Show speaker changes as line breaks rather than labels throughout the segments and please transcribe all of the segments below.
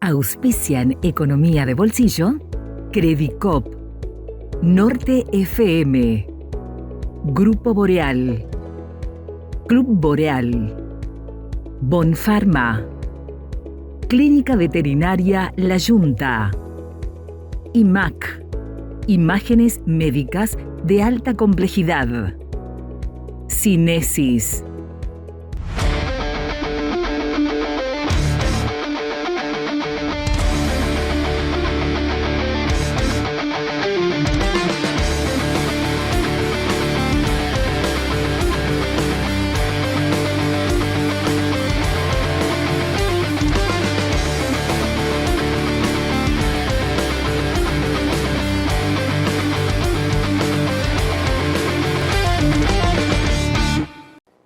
Auspician Economía de Bolsillo, Credicop, Norte FM, Grupo Boreal, Club Boreal, Bonfarma, Clínica Veterinaria La Yunta, IMAC, Imágenes Médicas de Alta Complejidad, Cinesis.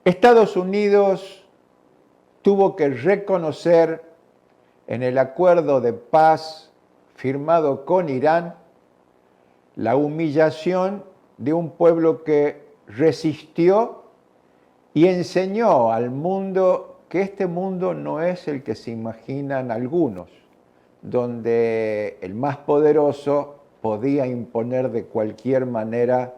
Estados Unidos tuvo que reconocer en el acuerdo de paz firmado con Irán la humillación de un pueblo que resistió y enseñó al mundo que este mundo no es el que se imaginan algunos, donde el más poderoso podía imponer de cualquier manera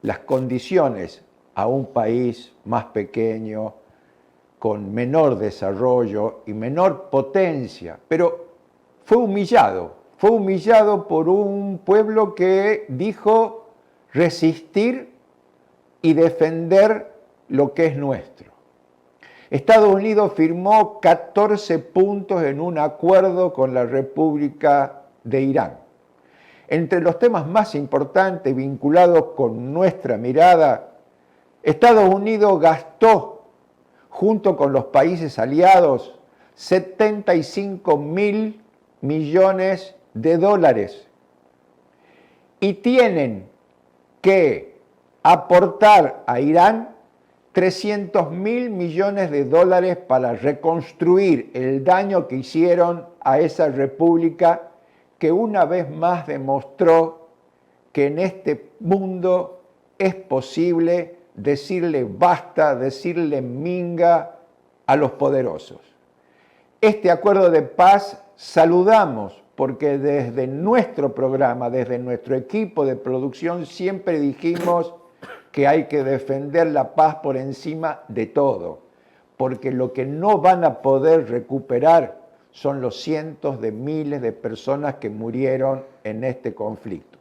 las condiciones a un país más pequeño, con menor desarrollo y menor potencia, pero fue humillado por un pueblo que dijo resistir y defender lo que es nuestro. Estados Unidos firmó 14 puntos en un acuerdo con la República de Irán. Entre los temas más importantes vinculados con nuestra mirada, Estados Unidos gastó, junto con los países aliados, 75.000 millones de dólares y tienen que aportar a Irán 300.000 millones de dólares para reconstruir el daño que hicieron a esa república que una vez más demostró que en este mundo es posible decirle basta, decirle minga a los poderosos. Este acuerdo de paz saludamos porque desde nuestro programa, desde nuestro equipo de producción, siempre dijimos que hay que defender la paz por encima de todo, porque lo que no van a poder recuperar son los cientos de miles de personas que murieron en este conflicto.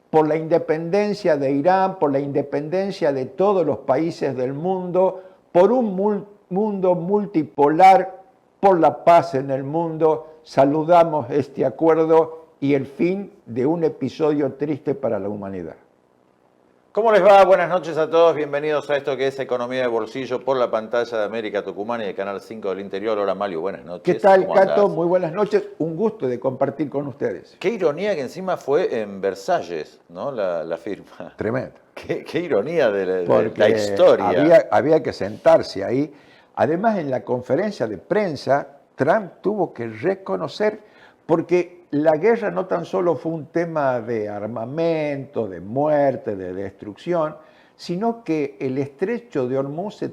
Por la independencia de Irán, por la independencia de todos los países del mundo, por un mundo multipolar, por la paz en el mundo, saludamos este acuerdo y el fin de un episodio triste para la humanidad.
¿Cómo les va? Buenas noches a todos, bienvenidos a esto que es Economía de Bolsillo por la pantalla de América Tucumana y de Canal 5 del Interior. Hola Mario, buenas noches.
¿Qué tal, Cato? Muy buenas noches, un gusto de compartir con ustedes.
Qué ironía que encima fue en Versalles, ¿no? La firma.
Tremendo.
Qué ironía de la historia.
Había que sentarse ahí. Además, en la conferencia de prensa, Trump tuvo que reconocer, porque la guerra no tan solo fue un tema de armamento, de muerte, de destrucción, sino que el estrecho de Hormuz se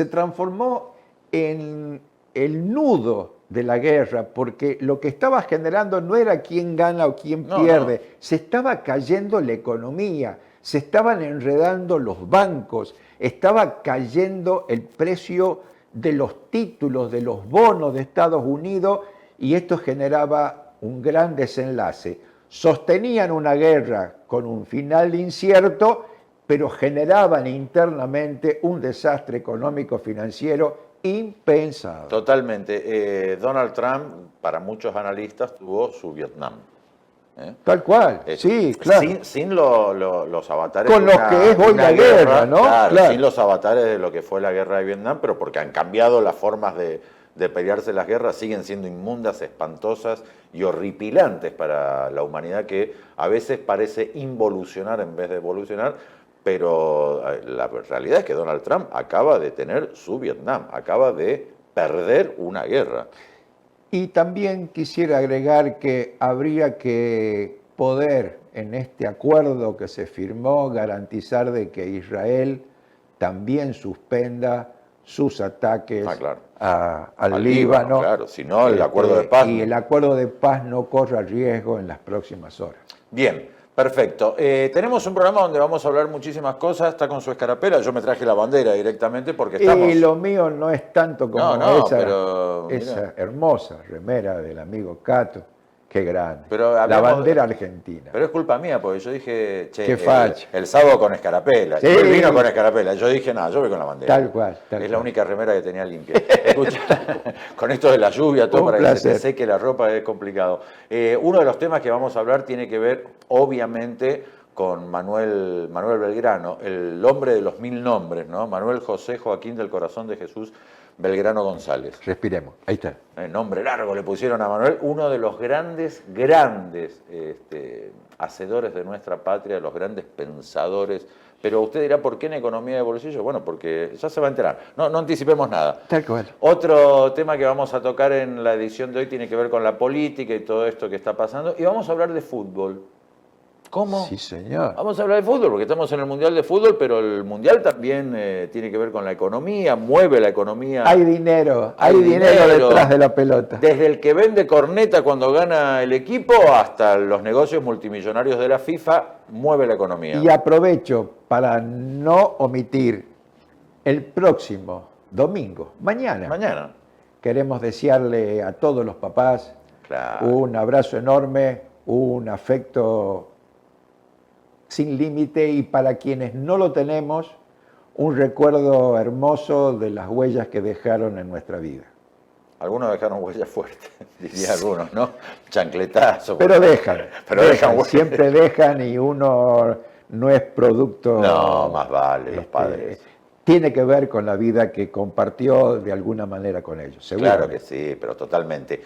transformó en el nudo de la guerra, porque lo que estaba generando no era quién gana o quién pierde, se estaba cayendo la economía, se estaban enredando los bancos, estaba cayendo el precio de los títulos, de los bonos de Estados Unidos, y esto generaba un gran desenlace. Sostenían una guerra con un final incierto, pero generaban internamente un desastre económico-financiero impensado.
Totalmente. Donald Trump, para muchos analistas, tuvo su Vietnam.
Tal cual, sí, claro.
Sin los avatares
con lo que es hoy la guerra, ¿no?
Claro, sin los avatares de lo que fue la guerra de Vietnam, pero porque han cambiado las formas de pelearse las guerras, siguen siendo inmundas, espantosas y horripilantes para la humanidad, que a veces parece involucionar en vez de evolucionar, pero la realidad es que Donald Trump acaba de tener su Vietnam, acaba de perder una guerra.
Y también quisiera agregar que habría que poder, en este acuerdo que se firmó, garantizar de que Israel también suspenda sus ataques
claro.
al Líbano.
Claro, si no, el acuerdo de paz.
Y el acuerdo de paz no corra riesgo en las próximas horas.
Bien, perfecto. Tenemos un programa donde vamos a hablar muchísimas cosas. Está con su escarapela. Yo me traje la bandera directamente porque estamos...
Y lo mío no es tanto como
pero,
esa hermosa remera del amigo Cato. Qué grande.
Pero
la bandera argentina.
Pero es culpa mía, porque yo dije, che,
qué facha.
El sábado con escarapela.
Sí.
Y él vino con escarapela. Yo dije, no, yo voy con la bandera.
Tal cual.
Es la única remera que tenía limpia. Escucha, con esto de la lluvia, todo para que se te seque la ropa es complicado. Uno de los temas que vamos a hablar tiene que ver, obviamente, con Manuel Belgrano, el hombre de los 1000 nombres, ¿no? Manuel José Joaquín del Corazón de Jesús Belgrano González.
Respiremos, ahí está.
Nombre largo le pusieron a Manuel, uno de los grandes hacedores de nuestra patria, los grandes pensadores. Pero usted dirá, ¿por qué en economía de bolsillo? Bueno, porque ya se va a enterar. No anticipemos nada.
Tal cual.
Otro tema que vamos a tocar en la edición de hoy tiene que ver con la política y todo esto que está pasando. Y vamos a hablar de fútbol. ¿Cómo?
Sí, señor.
Vamos a hablar de fútbol, porque estamos en el Mundial de Fútbol, pero el Mundial también tiene que ver con la economía, mueve la economía.
Hay dinero detrás de la pelota.
Desde el que vende corneta cuando gana el equipo hasta los negocios multimillonarios de la FIFA, mueve la economía.
Y aprovecho para no omitir el próximo domingo, mañana. Queremos desearle a todos los papás un abrazo enorme, un afecto sin límite, y para quienes no lo tenemos, un recuerdo hermoso de las huellas que dejaron en nuestra vida.
Algunos dejaron huellas fuertes, diría algunos, ¿no? Chancletazos.
Pero dejan
huellas.
Siempre dejan, y uno no es producto...
No, más vale, los padres.
Tiene que ver con la vida que compartió de alguna manera con ellos,
Claro que sí, pero totalmente.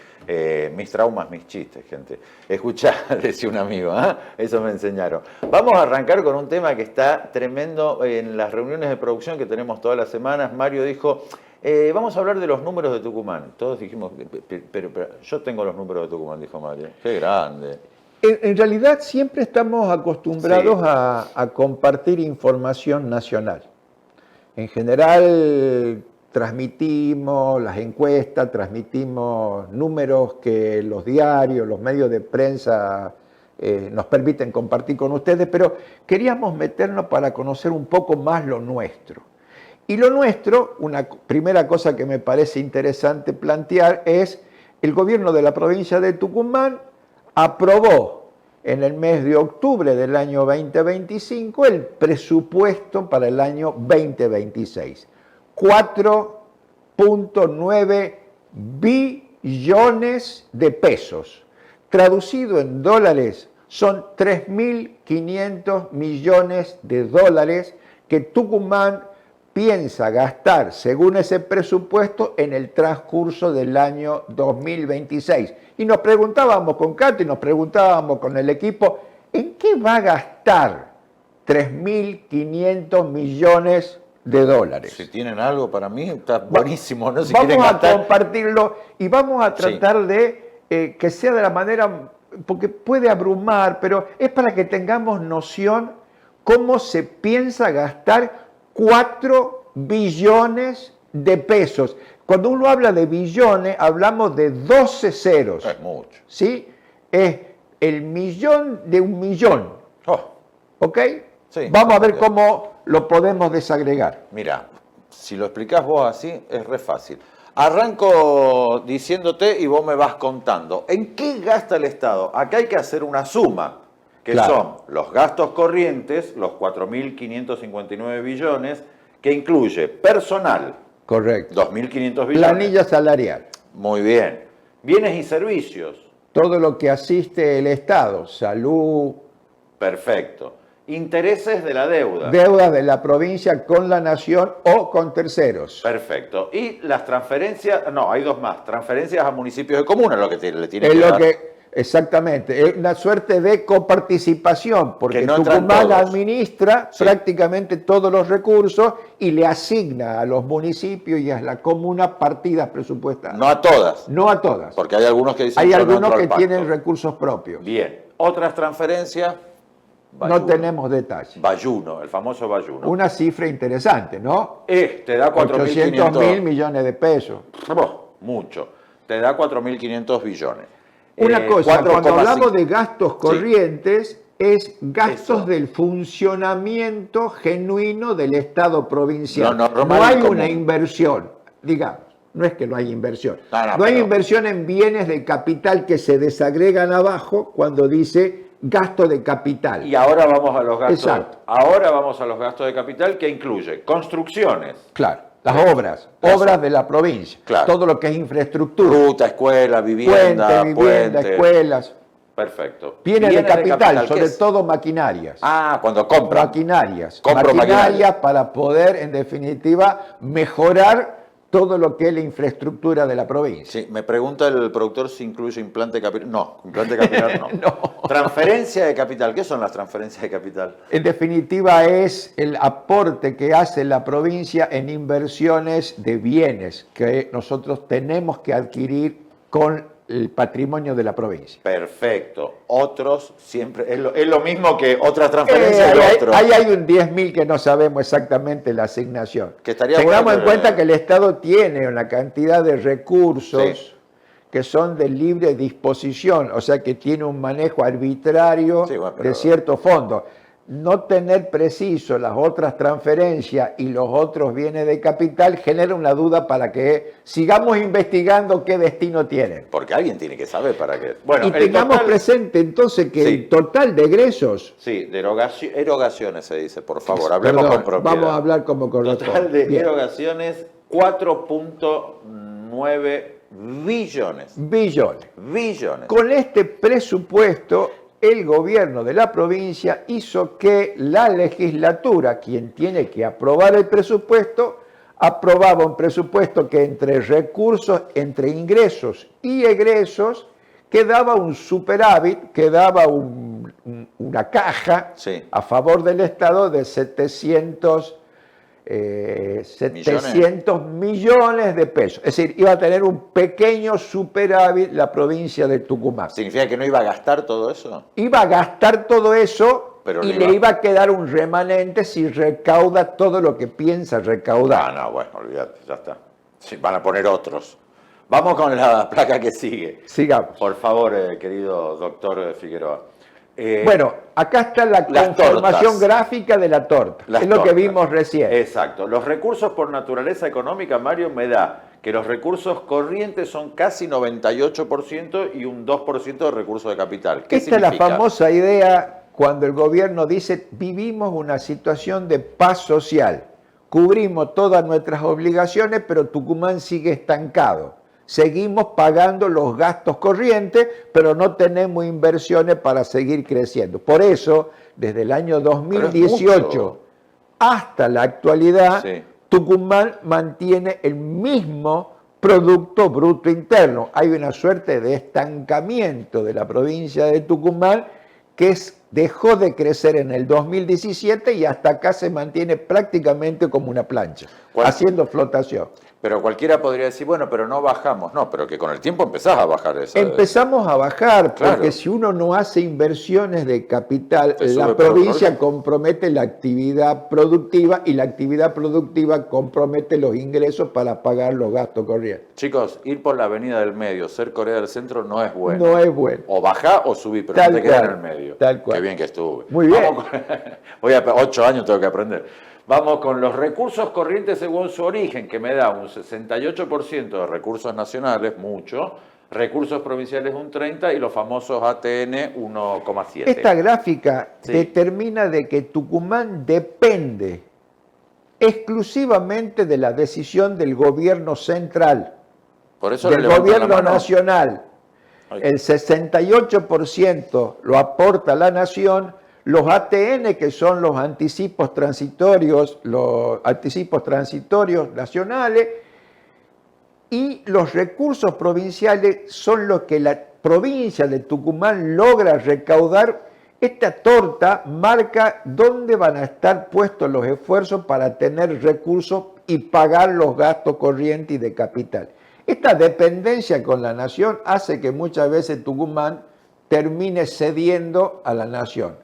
Mis traumas, mis chistes, gente. Escuchá, decía un amigo, eso me enseñaron. Vamos a arrancar con un tema que está tremendo en las reuniones de producción que tenemos todas las semanas. Mario dijo, vamos a hablar de los números de Tucumán. Todos dijimos, pero yo tengo los números de Tucumán, dijo Mario. Qué grande.
En realidad siempre estamos acostumbrados a compartir información nacional. En general transmitimos las encuestas, transmitimos números que los diarios, los medios de prensa nos permiten compartir con ustedes, pero queríamos meternos para conocer un poco más lo nuestro. Y lo nuestro, una primera cosa que me parece interesante plantear es, el gobierno de la provincia de Tucumán aprobó en el mes de octubre del año 2025 el presupuesto para el año 2026. 4.9 billones de pesos. Traducido en dólares, son 3.500 millones de dólares que Tucumán piensa gastar, según ese presupuesto, en el transcurso del año 2026. Y nos preguntábamos con Cato y nos preguntábamos con el equipo, ¿en qué va a gastar 3.500 millones de dólares?
Si tienen algo para mí, está buenísimo, ¿no? Si
vamos a compartirlo y vamos a tratar de que sea de la manera, porque puede abrumar, pero es para que tengamos noción cómo se piensa gastar 4 billones de pesos. Cuando uno habla de billones, hablamos de 12 ceros.
Es mucho.
¿Sí? Es el millón de un millón. ¿Ok?
Sí,
vamos a ver cómo lo podemos desagregar.
Mira, si lo explicás vos así, es re fácil. Arranco diciéndote y vos me vas contando. ¿En qué gasta el Estado? Acá hay que hacer una suma, que son los gastos corrientes, los 4.559 billones, que incluye personal.
Correcto.
2.500 billones.
Planilla salarial.
Muy bien. Bienes y servicios.
Todo lo que asiste el Estado, salud.
Perfecto. Intereses de la deuda.
Deudas de la provincia con la nación o con terceros.
Perfecto. Y las transferencias, no, hay dos más. Transferencias a municipios de comunas, lo que le tiene
es
que
lo
dar.
Exactamente, es una suerte de coparticipación, porque
no
Tucumán administra prácticamente todos los recursos y le asigna a los municipios y a la comuna partidas presupuestarias.
No a todas.
No a todas.
Porque hay algunos que dicen
hay
yo no
algunos
entro
que
al pacto.
tienen recursos propios.
Bien. Otras transferencias.
No tenemos detalles.
Bayuno, el famoso Bayuno.
Una cifra interesante, ¿no?
Te da
800.000 millones de pesos.
Mucho. Te da 4.500 billones.
Una cosa,
4,5.
cuando hablamos de gastos corrientes, es gastos
Eso.
del funcionamiento genuino del Estado provincial.
Lo normal
No hay
y común.
una inversión, digamos. No es que no hay inversión.
No,
hay
pero-
inversión en bienes de capital que se desagregan abajo cuando dice gasto de capital.
Y ahora vamos a los gastos.
Exacto.
Ahora vamos a los gastos de capital, que incluye construcciones,
Claro, las obras de la provincia.
Claro.
Todo lo que es infraestructura.
ruta, escuela, vivienda,
Puente, escuelas.
Perfecto.
Bienes de capital,
¿qué
sobre
es?
todo maquinarias.
Cuando compra.
Maquinarias.
Compro
Maquinarias para poder, en definitiva, mejorar todo lo que es la infraestructura de la provincia.
Sí, me pregunta el productor si incluye implante capital. No, implante capital no. Transferencia de capital. ¿Qué son las transferencias de capital?
En definitiva, es el aporte que hace la provincia en inversiones de bienes que nosotros tenemos que adquirir con el patrimonio de la provincia.
Perfecto. Otros siempre. Es lo mismo que otras transferencias de otros.
Ahí hay un 10.000 que no sabemos exactamente la asignación.
Que estaría
Tengamos
bueno
en
que-
cuenta que el Estado tiene una cantidad de recursos
Sí.
que son de libre disposición, o sea que tiene un manejo arbitrario
Sí, bueno, pero-
de ciertos fondos. No tener preciso las otras transferencias y los otros bienes de capital genera una duda para que sigamos investigando qué destino tienen.
Porque alguien tiene que saber para qué. Bueno,
Y
el
tengamos
total-
presente entonces que
Sí.
el total de egresos,
Sí, erogaciones se dice, por favor. Hablemos
perdón,
con propiedad.
vamos a hablar como corresponde.
Total de
Bien.
erogaciones, 4.9 billones.
Billones. Con este presupuesto, el gobierno de la provincia hizo que la legislatura, quien tiene que aprobar el presupuesto, aprobaba un presupuesto que entre recursos, entre ingresos y egresos, quedaba un superávit, quedaba una caja
Sí.
a favor del Estado de 700 millones de pesos. Es decir, iba a tener un pequeño superávit la provincia de Tucumán.
¿Significa que no iba a gastar todo eso?
Iba a gastar todo eso
Pero
y
le
le
iba-
iba a quedar un remanente si recauda todo lo que piensa recaudar.
No, bueno, olvídate, ya está. Sí, van a poner otros. Vamos con la placa que sigue.
Sigamos.
Por favor, querido doctor Figueroa.
Bueno, acá está la
las
conformación
tortas.
gráfica de la torta.
Las
Es lo que
tortas.
vimos recién.
Exacto. Los recursos por naturaleza económica, Mario, me da que los recursos corrientes son casi 98% y un 2% de recursos de capital. ¿Qué
Esta es la
significa?
famosa idea cuando el gobierno dice vivimos una situación de paz social, cubrimos todas nuestras obligaciones, pero Tucumán sigue estancado. Seguimos pagando los gastos corrientes, pero no tenemos inversiones para seguir creciendo. Por eso, desde el año
Pero es
2018
mucho.
hasta la actualidad,
Sí.
Tucumán mantiene el mismo Producto Bruto Interno. Hay una suerte de estancamiento de la provincia de Tucumán que dejó de crecer en el 2017 y hasta acá se mantiene prácticamente como una plancha,
¿Cuál?
haciendo flotación.
Pero cualquiera podría decir, bueno, pero no bajamos. No, pero que con el tiempo empezás a bajar esa.
Empezamos a bajar,
Claro.
porque si uno no hace inversiones de capital,
Se sube
la
por
provincia
otro.
compromete la actividad productiva y la actividad productiva compromete los ingresos para pagar los gastos corrientes.
Chicos, ir por la avenida del medio, ser Corea del Centro, no es bueno.
No es bueno.
O bajá o subí, pero
Tal
no te quedas en
cual,
el medio.
tal cual.
Qué bien que estuve.
Muy bien.
Voy a 8 años tengo que aprender. Vamos con los recursos corrientes según su origen, que me da un 68% de recursos nacionales, mucho, recursos provinciales un 30% y los famosos ATN 1,7%.
Esta gráfica
Sí.
determina de que Tucumán depende exclusivamente de la decisión del gobierno central,
Por eso le
del
levantan la
gobierno
mano.
nacional.
Ay.
El 68% lo aporta la nación, los ATN, que son los anticipos transitorios nacionales, y los recursos provinciales son los que la provincia de Tucumán logra recaudar. Esta torta marca dónde van a estar puestos los esfuerzos para tener recursos y pagar los gastos corrientes y de capital. Esta dependencia con la nación hace que muchas veces Tucumán termine cediendo a la nación.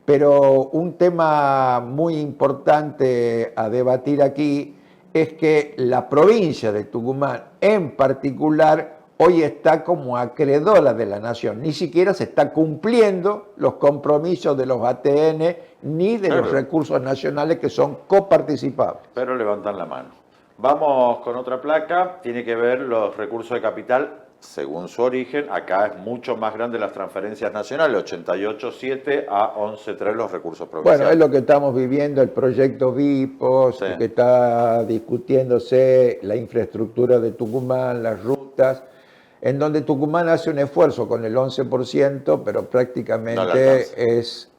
pero un tema muy importante a debatir aquí es que la provincia de Tucumán en particular hoy está como acreedora de la nación. Ni siquiera se está cumpliendo los compromisos de los ATN ni de los recursos nacionales que son coparticipables.
Pero levantan la mano. Vamos con otra placa, tiene que ver los recursos de capital según su origen. Acá es mucho más grande las transferencias nacionales, 88.7 a 11.3 los recursos provinciales.
Bueno, es lo que estamos viviendo, el proyecto VIPOS, que está discutiéndose la infraestructura de Tucumán, las rutas, en donde Tucumán hace un esfuerzo con el 11%, pero prácticamente es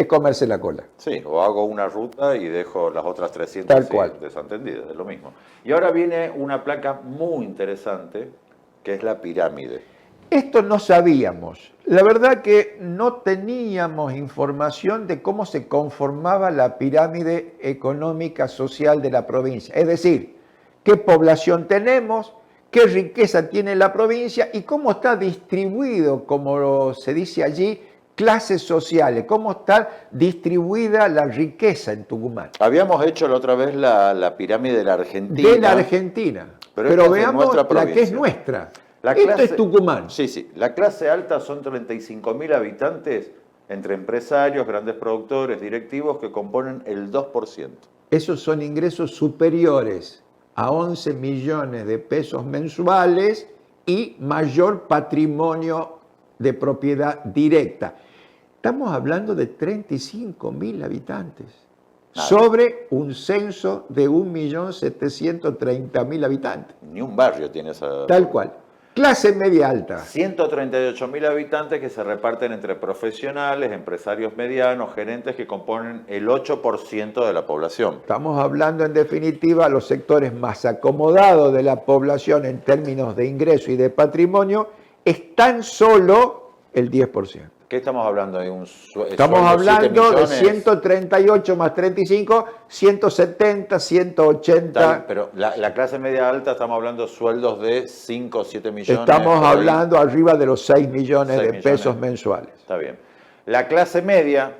comerse la cola.
Sí, o hago una ruta y dejo las otras 300 desatendidas, es lo mismo. Y ahora viene una placa muy interesante, que es la pirámide.
Esto no sabíamos. La verdad que no teníamos información de cómo se conformaba la pirámide económica social de la provincia. Es decir, qué población tenemos, qué riqueza tiene la provincia y cómo está distribuido, como se dice allí, clases sociales, cómo está distribuida la riqueza en Tucumán.
Habíamos hecho la otra vez la pirámide de la Argentina.
De la Argentina, pero veamos la que es nuestra. Esto es Tucumán.
Sí, sí. La clase alta son 35.000 habitantes entre empresarios, grandes productores, directivos que componen el 2%.
Esos son ingresos superiores a 11 millones de pesos mensuales y mayor patrimonio de propiedad directa. Estamos hablando de 35.000 habitantes sobre un censo de 1.730.000 habitantes.
Ni un barrio tiene esa...
Tal cual. Clase media alta.
138.000 habitantes que se reparten entre profesionales, empresarios medianos, gerentes que componen el 8% de la población.
Estamos hablando en definitiva los sectores más acomodados de la población en términos de ingreso y de patrimonio, es tan solo el 10%.
¿Qué estamos hablando?
Estamos hablando de 138 más 35, 170, 180.
Pero la clase media alta estamos hablando de sueldos de 5 o 7 millones.
Estamos hablando arriba de los 6 millones de pesos mensuales.
Está bien. La clase media,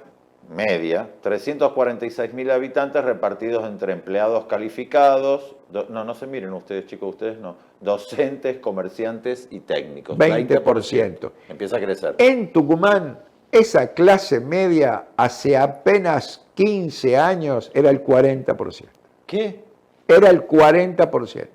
346.000 habitantes repartidos entre empleados calificados, no se miren ustedes chicos, ustedes no, docentes, comerciantes y técnicos.
20%.
Empieza a crecer.
En Tucumán, esa clase media hace apenas 15 años era el 40%.
¿Qué?
Era el 40%.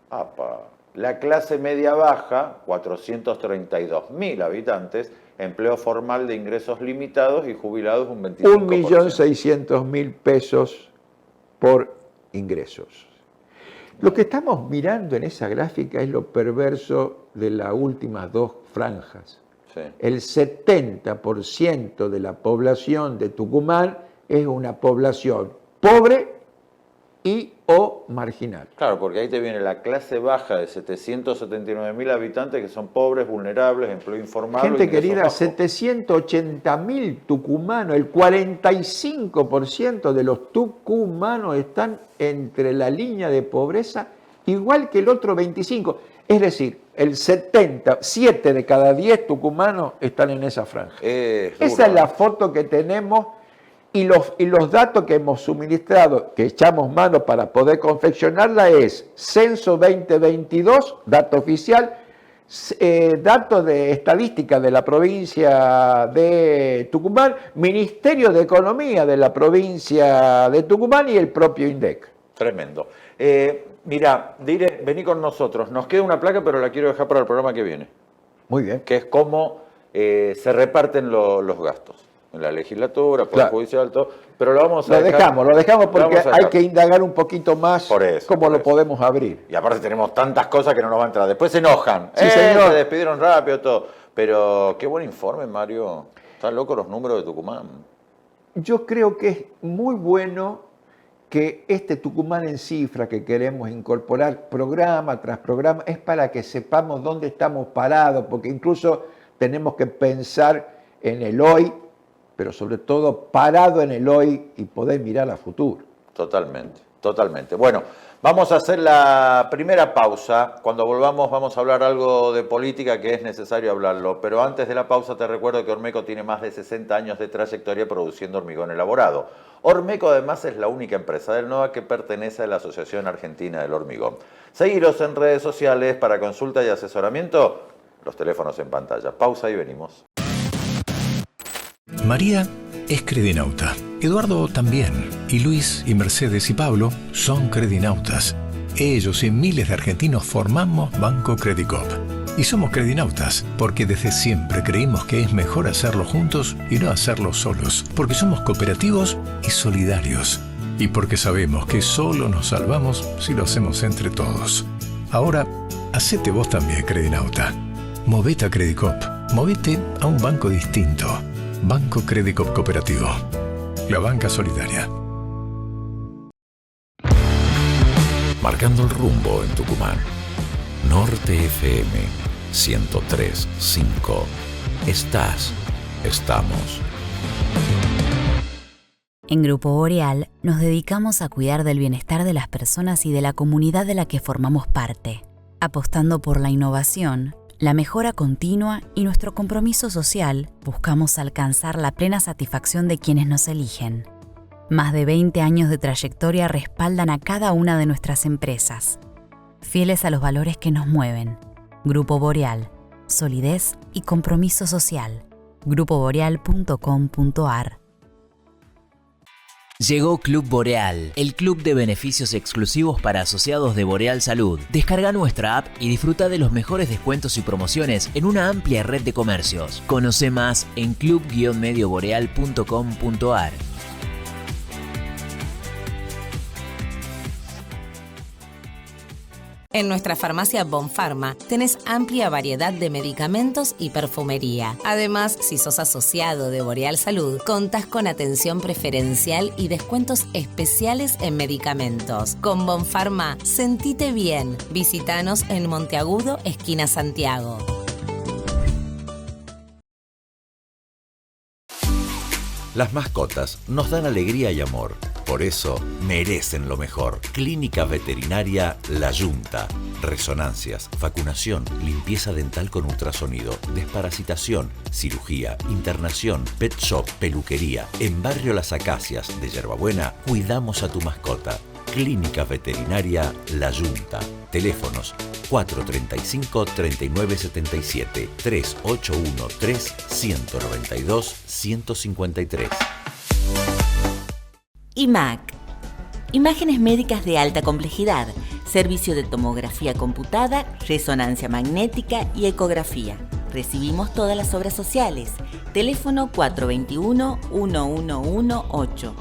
Apa. La clase media baja, 432.000 habitantes, empleo formal de ingresos limitados y jubilados un 25%.
1.600.000 pesos por ingresos. Lo que estamos mirando en esa gráfica es lo perverso de las últimas dos franjas. Sí. El 70% de la población de Tucumán es una población pobre y o marginal.
Claro, porque ahí te viene la clase baja de 779.000 habitantes que son pobres, vulnerables, empleo informal.
Gente querida, 780.000 tucumanos, el 45% de los tucumanos están entre la línea de pobreza, igual que el otro 25%. Es decir, el 7 de cada 10 tucumanos están en esa franja. Esa es la foto que tenemos. Y los datos que hemos suministrado, que echamos mano para poder confeccionarla, es Censo 2022, dato oficial, datos de estadística de la provincia de Tucumán, Ministerio de Economía de la provincia de Tucumán y el propio INDEC.
Tremendo. Mira, Dire, vení con nosotros. Nos queda una placa, pero la quiero dejar para el programa que viene.
Muy bien.
Que es cómo se reparten los gastos. En la legislatura, Poder Judicial, todo, pero lo vamos a dejar.
Lo dejamos porque hay que indagar un poquito más
por eso,
cómo lo podemos abrir.
Y aparte tenemos tantas cosas que no nos van a entrar. Después se enojan.
Sí, señor.
Se despidieron rápido, todo. Pero qué buen informe, Mario. Están locos los números de Tucumán.
Yo creo que es muy bueno que este Tucumán en cifra que queremos incorporar programa tras programa es para que sepamos dónde estamos parados, porque incluso tenemos que pensar en el hoy, pero sobre todo parado en el hoy y poder mirar a futuro.
Totalmente, totalmente. Bueno, Vamos a hacer la primera pausa. Cuando volvamos vamos a hablar algo de política que es necesario hablarlo. Pero antes de la pausa te recuerdo que Ormeco tiene más de 60 años de trayectoria produciendo hormigón elaborado. Ormeco además es la única empresa del NOA que pertenece a la Asociación Argentina del Hormigón. Seguiros en redes sociales para consulta y asesoramiento. Los teléfonos en pantalla. Pausa y venimos.
María es credinauta, Eduardo también, y Luis y Mercedes y Pablo son credinautas. Ellos y miles de argentinos formamos Banco Credicop. Y somos credinautas porque desde siempre creímos que es mejor hacerlo juntos y no hacerlo solos, porque somos cooperativos y solidarios, y porque sabemos que solo nos salvamos si lo hacemos entre todos. Ahora, hacete vos también credinauta. Movete a Credicop, movete a un banco distinto. Banco Credicop Cooperativo. La banca solidaria.
Marcando el rumbo en Tucumán. Norte FM 103.5. Estamos.
En Grupo Boreal nos dedicamos a cuidar del bienestar de las personas y de la comunidad de la que formamos parte, apostando por la innovación, la mejora continua y nuestro compromiso social. Buscamos alcanzar la plena satisfacción de quienes nos eligen. Más de 20 años de trayectoria respaldan a cada una de nuestras empresas, fieles a los valores que nos mueven. Grupo Boreal, solidez y compromiso social. grupoboreal.com.ar.
Llegó Club Boreal, el club de beneficios exclusivos para asociados de Boreal Salud. Descarga nuestra app y disfruta de los mejores descuentos y promociones en una amplia red de comercios. Conoce más en club-medioboreal.com.ar.
En nuestra farmacia Bonfarma tenés amplia variedad de medicamentos y perfumería. Además, si sos asociado de Boreal Salud, contás con atención preferencial y descuentos especiales en medicamentos. Con Bonfarma, sentite bien. Visítanos en Monteagudo, esquina Santiago.
Las mascotas nos dan alegría y amor. Por eso merecen lo mejor. Clínica Veterinaria La Yunta. Resonancias, vacunación, limpieza dental con ultrasonido, desparasitación, cirugía, internación, pet shop, peluquería. En Barrio Las Acacias de Yerbabuena cuidamos a tu mascota. Clínica Veterinaria La Yunta. Teléfonos 435-3977, 3813-192-153.
IMAC. Imágenes médicas de alta complejidad, servicio de tomografía computada, resonancia magnética y ecografía. Recibimos todas las obras sociales. Teléfono 421-1118.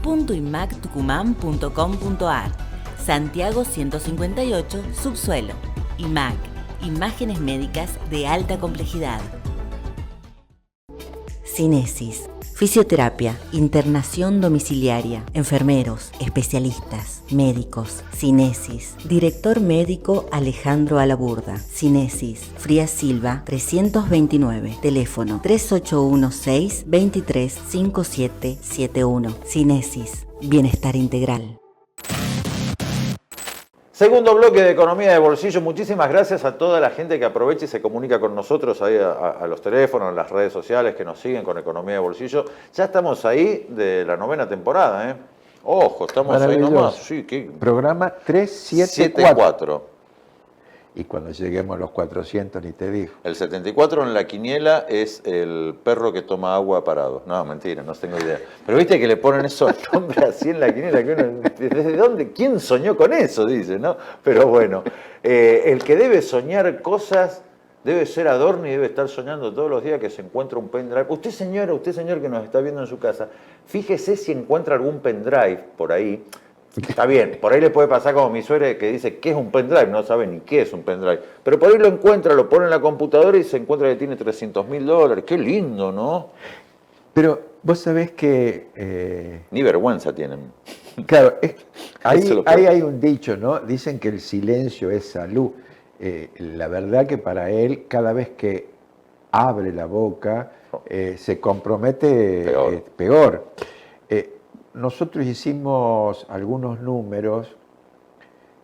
www.imactucumán.com.ar. Santiago 158, subsuelo. IMAC. Imágenes médicas de alta complejidad. Cinesis. Fisioterapia, internación domiciliaria, enfermeros, especialistas, médicos. Cinesis. Director médico Alejandro Alaburda. Cinesis. Frías Silva 329. Teléfono 3816-235771. Cinesis. Bienestar integral.
Segundo bloque de Economía de Bolsillo. Muchísimas gracias a toda la gente que aprovecha y se comunica con nosotros ahí a los teléfonos, en las redes sociales que nos siguen con Economía de Bolsillo. Ya estamos ahí de la 9ª temporada, ¿eh? Ojo, estamos ahí nomás. Sí, ¿qué?
Programa 374. Y cuando lleguemos a los 400, ni te digo.
El 74 en la quiniela es el perro que toma agua parado. No, mentira, no tengo idea. Pero viste que le ponen esos nombres así en la quiniela. Que uno, ¿desde dónde? ¿Quién soñó con eso? Dice, ¿no? Pero bueno, el que debe soñar cosas debe ser Adorno y debe estar soñando todos los días que se encuentra un pendrive. Usted señor que nos está viendo en su casa, fíjese si encuentra algún pendrive por ahí. Está bien, por ahí le puede pasar como mi suegra que dice, ¿qué es un pendrive? No sabe ni qué es un pendrive. Pero por ahí lo encuentra, lo pone en la computadora y se encuentra que tiene $300.000. Qué lindo, ¿no?
Pero vos sabés que...
Ni vergüenza tienen.
Claro, ahí hay un dicho, ¿no? Dicen que el silencio es salud. La verdad que para él, cada vez que abre la boca, se compromete peor. nosotros hicimos algunos números.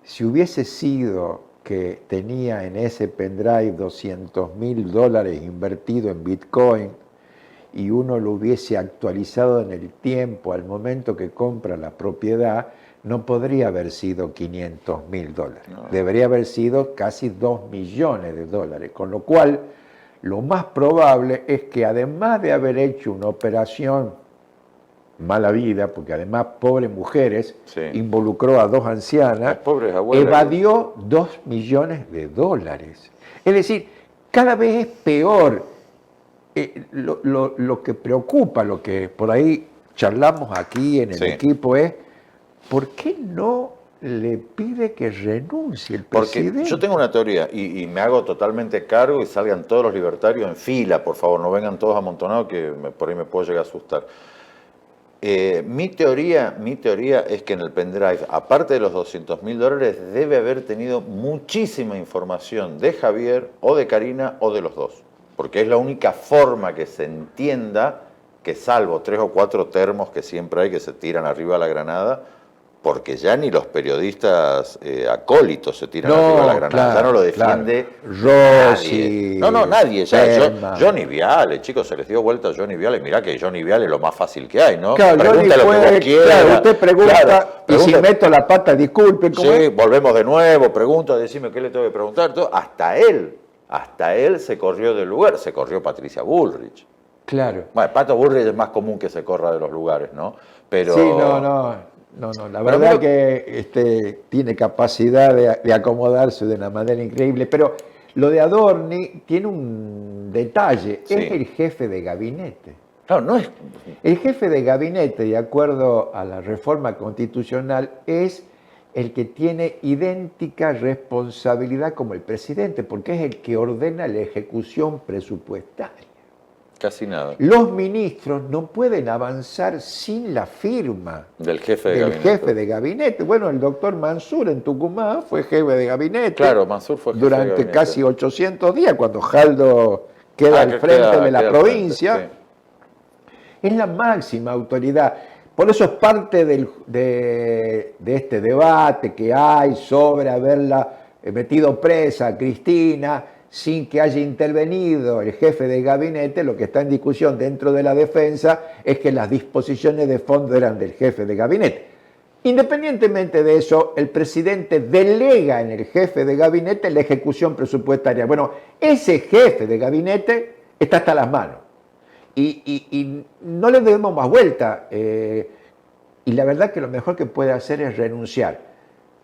Si hubiese sido que tenía en ese pendrive $200.000 invertido en Bitcoin y uno lo hubiese actualizado en el tiempo al momento que compra la propiedad, no podría haber sido $500.000. No. Debería haber sido casi $2 millones, con lo cual lo más probable es que además de haber hecho una operación mala vida, porque además pobres mujeres, sí, involucró a 2 ancianas, evadió $2 millones. Es decir, cada vez es peor. Lo que preocupa, lo que por ahí charlamos aquí en el equipo es, ¿por qué no le pide que renuncie el presidente?
Porque yo tengo una teoría y me hago totalmente cargo y salgan todos los libertarios en fila, por favor, no vengan todos amontonados que por ahí me puedo llegar a asustar. Mi teoría es que en el pendrive, aparte de los $200.000, debe haber tenido muchísima información de Javier o de Karina o de los dos. Porque es la única forma que se entienda que, salvo 3 o 4 termos que siempre hay que se tiran arriba de la granada, porque ya ni los periodistas acólitos se tiran arriba de la granada, claro, ya no lo defiende
Rossi,
nadie. Nadie, ya Johnny Viale, chicos, se les dio vuelta a Johnny Viale, mirá que Johnny Viale es lo más fácil que hay, ¿no?
Claro,
pregunta lo que vos quieras.
Claro, usted pregunta, y si meto la pata, disculpe.
Sí, volvemos de nuevo, pregunta, decime qué le tengo que preguntar, todo. Hasta él se corrió del lugar, se corrió Patricia Bullrich.
Claro.
Bueno, Pato Bullrich es más común que se corra de los lugares, ¿no? Pero...
Sí, no, la verdad que tiene capacidad de acomodarse de una manera increíble, pero lo de Adorni tiene un detalle, es el jefe de gabinete.
Claro, no es...
El jefe de gabinete, de acuerdo a la reforma constitucional, es el que tiene idéntica responsabilidad como el presidente, porque es el que ordena la ejecución presupuestaria.
Casi nada.
Los ministros no pueden avanzar sin la firma
del jefe de
gabinete. Bueno, el doctor Mansur en Tucumán fue jefe de gabinete.
Claro, Mansur fue jefe
durante
de gabinete.
Casi 800 días, cuando Jaldo queda al frente de la provincia. Frente, sí. Es la máxima autoridad. Por eso es parte de este debate que hay sobre haberla metido presa a Cristina sin que haya intervenido el jefe de gabinete. Lo que está en discusión dentro de la defensa es que las disposiciones de fondo eran del jefe de gabinete. Independientemente de eso, el presidente delega en el jefe de gabinete la ejecución presupuestaria. Bueno, ese jefe de gabinete está hasta las manos. Y no le demos más vuelta. Y la verdad que lo mejor que puede hacer es renunciar.